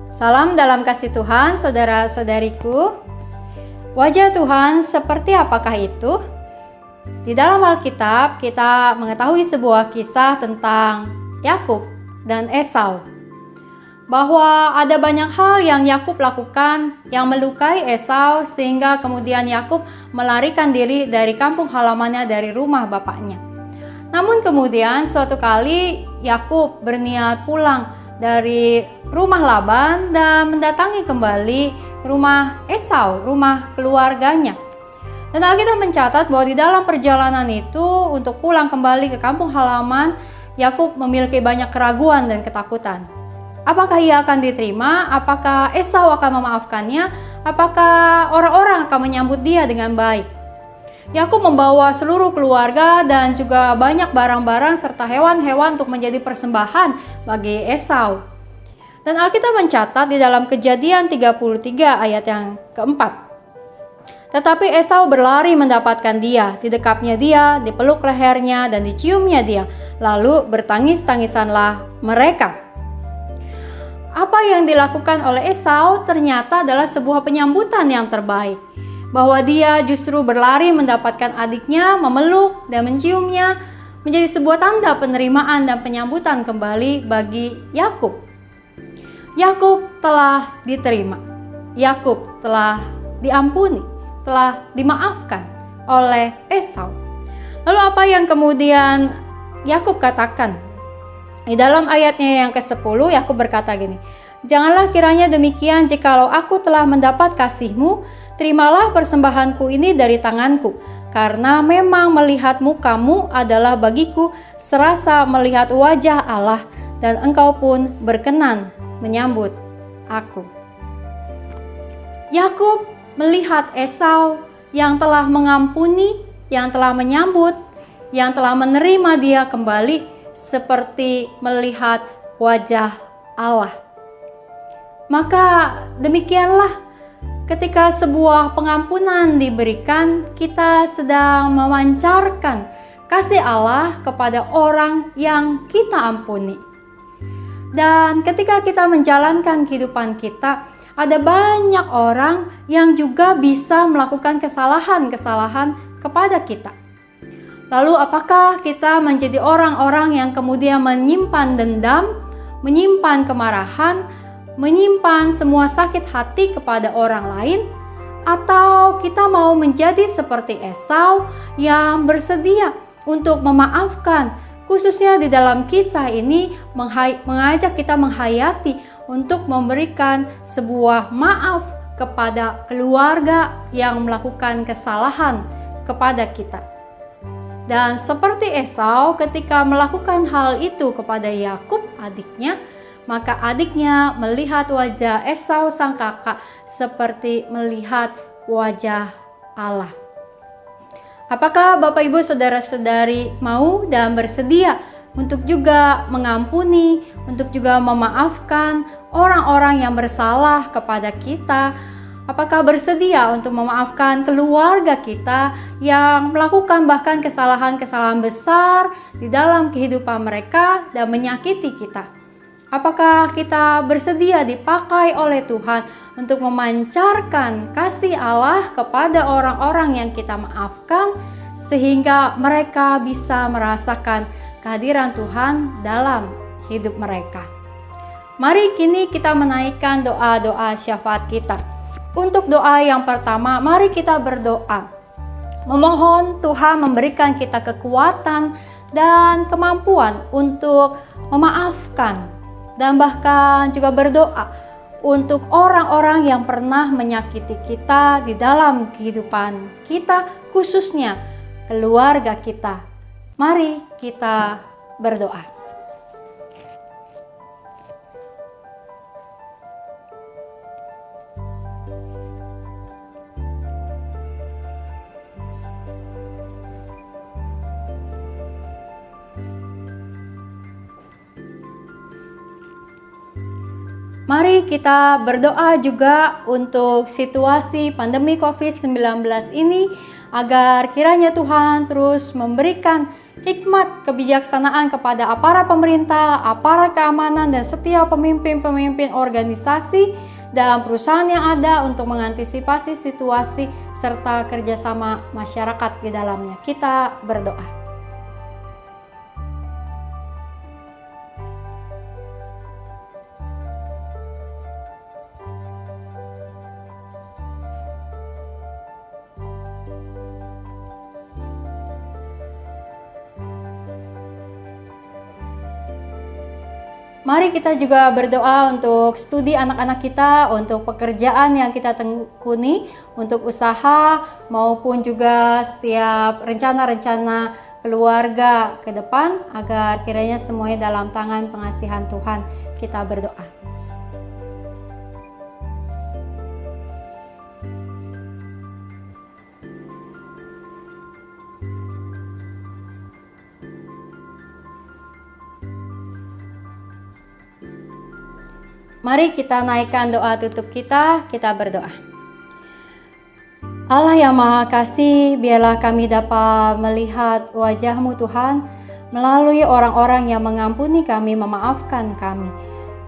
Salam dalam kasih Tuhan, saudara-saudariku. Wajah Tuhan seperti apakah itu? Di dalam Alkitab kita mengetahui sebuah kisah tentang Yakub dan Esau. Bahwa ada banyak hal yang Yakub lakukan yang melukai Esau sehingga kemudian Yakub melarikan diri dari kampung halamannya, dari rumah bapaknya. Namun kemudian suatu kali Yakub berniat pulang dari rumah Laban dan mendatangi kembali rumah Esau, rumah keluarganya. Dan Alkitab mencatat bahwa di dalam perjalanan itu untuk pulang kembali ke kampung halaman, Yakub memiliki banyak keraguan dan ketakutan. Apakah ia akan diterima? Apakah Esau akan memaafkannya? Apakah orang-orang akan menyambut dia dengan baik? Yakub membawa seluruh keluarga dan juga banyak barang-barang serta hewan-hewan untuk menjadi persembahan bagi Esau. Dan Alkitab mencatat di dalam Kejadian 33 ayat yang keempat. Tetapi Esau berlari mendapatkan dia, didekapnya dia, dipeluk lehernya dan diciumnya dia. Lalu bertangis-tangisanlah mereka. Apa yang dilakukan oleh Esau ternyata adalah sebuah penyambutan yang terbaik. Bahwa dia justru berlari mendapatkan adiknya, memeluk dan menciumnya, menjadi sebuah tanda penerimaan dan penyambutan kembali bagi Yakub. Yakub telah diterima, Yakub telah diampuni, telah dimaafkan oleh Esau. Lalu apa yang kemudian Yakub katakan? Di dalam ayatnya yang ke-10 Yakub berkata gini, "Janganlah kiranya demikian jikalau aku telah mendapat kasih-Mu, terimalah persembahanku ini dari tanganku, karena memang melihat muka-Mu adalah bagiku serasa melihat wajah Allah, dan Engkau pun berkenan menyambut aku." Yakub melihat Esau yang telah mengampuni, yang telah menyambut, yang telah menerima dia kembali seperti melihat wajah Allah. Maka demikianlah ketika sebuah pengampunan diberikan, kita sedang memancarkan kasih Allah kepada orang yang kita ampuni. Dan ketika kita menjalankan kehidupan kita, ada banyak orang yang juga bisa melakukan kesalahan-kesalahan kepada kita. Lalu apakah kita menjadi orang-orang yang kemudian menyimpan dendam, menyimpan kemarahan, menyimpan semua sakit hati kepada orang lain? Atau kita mau menjadi seperti Esau yang bersedia untuk memaafkan? Khususnya di dalam kisah ini mengajak kita menghayati untuk memberikan sebuah maaf kepada keluarga yang melakukan kesalahan kepada kita. Dan seperti Esau ketika melakukan hal itu kepada Yakub adiknya, maka adiknya melihat wajah Esau sang kakak seperti melihat wajah Allah. Apakah Bapak Ibu Saudara-saudari mau dan bersedia untuk juga mengampuni, untuk juga memaafkan orang-orang yang bersalah kepada kita? Apakah bersedia untuk memaafkan keluarga kita yang melakukan bahkan kesalahan-kesalahan besar di dalam kehidupan mereka dan menyakiti kita? Apakah kita bersedia dipakai oleh Tuhan untuk memancarkan kasih Allah kepada orang-orang yang kita maafkan sehingga mereka bisa merasakan kehadiran Tuhan dalam hidup mereka? Mari kini kita menaikkan doa-doa syafaat kita. Untuk doa yang pertama, mari kita berdoa. Memohon Tuhan memberikan kita kekuatan dan kemampuan untuk memaafkan. Dan bahkan juga berdoa untuk orang-orang yang pernah menyakiti kita di dalam kehidupan kita, khususnya keluarga kita. Mari kita berdoa. Mari kita berdoa juga untuk situasi pandemi COVID-19 ini, agar kiranya Tuhan terus memberikan hikmat kebijaksanaan kepada aparat pemerintah, aparat keamanan, dan setiap pemimpin-pemimpin organisasi dan perusahaan yang ada untuk mengantisipasi situasi serta kerjasama masyarakat di dalamnya. Kita berdoa. Mari kita juga berdoa untuk studi anak-anak kita, untuk pekerjaan yang kita tekuni, untuk usaha maupun juga setiap rencana-rencana keluarga ke depan, agar kiranya semuanya dalam tangan pengasihan Tuhan. Kita berdoa. Mari kita naikkan doa tutup kita berdoa. Allah yang Maha Kasih, biarlah kami dapat melihat wajah-Mu Tuhan, melalui orang-orang yang mengampuni kami, memaafkan kami.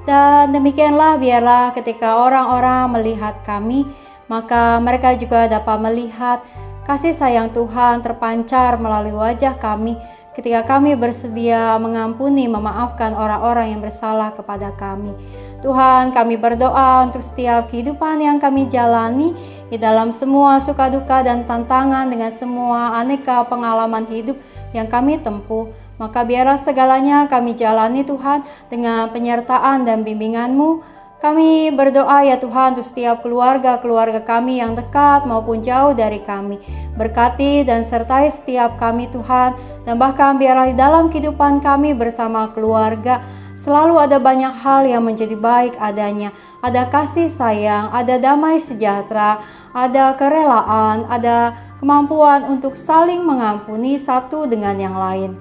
Dan demikianlah biarlah ketika orang-orang melihat kami, maka mereka juga dapat melihat kasih sayang Tuhan terpancar melalui wajah kami, ketika kami bersedia mengampuni, memaafkan orang-orang yang bersalah kepada kami. Tuhan, kami berdoa untuk setiap kehidupan yang kami jalani, di dalam semua suka duka dan tantangan, dengan semua aneka pengalaman hidup yang kami tempuh. Maka biarlah segalanya kami jalani Tuhan dengan penyertaan dan bimbingan-Mu. Kami berdoa ya Tuhan untuk setiap keluarga-keluarga kami yang dekat maupun jauh dari kami. Berkati dan sertai setiap kami Tuhan, dan bahkan biarlah di dalam kehidupan kami bersama keluarga selalu ada banyak hal yang menjadi baik adanya. Ada kasih sayang, ada damai sejahtera, ada kerelaan, ada kemampuan untuk saling mengampuni satu dengan yang lain.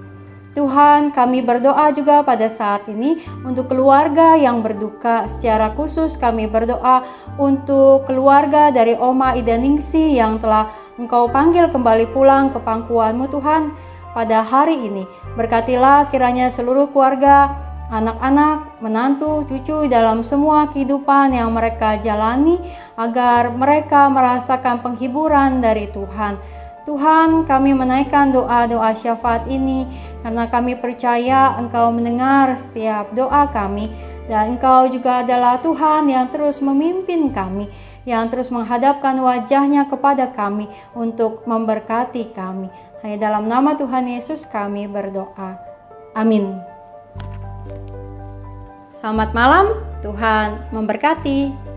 Tuhan, kami berdoa juga pada saat ini untuk keluarga yang berduka. Secara khusus kami berdoa untuk keluarga dari Oma Ida Ningsi yang telah Engkau panggil kembali pulang ke pangkuan-Mu Tuhan pada hari ini. Berkatilah kiranya seluruh keluarga, anak-anak, menantu, cucu dalam semua kehidupan yang mereka jalani, agar mereka merasakan penghiburan dari Tuhan. Tuhan, kami menaikkan doa-doa syafaat ini karena kami percaya Engkau mendengar setiap doa kami, dan Engkau juga adalah Tuhan yang terus memimpin kami, yang terus menghadapkan wajah-Nya kepada kami untuk memberkati kami. Hanya dalam nama Tuhan Yesus kami berdoa. Amin. Selamat malam, Tuhan memberkati.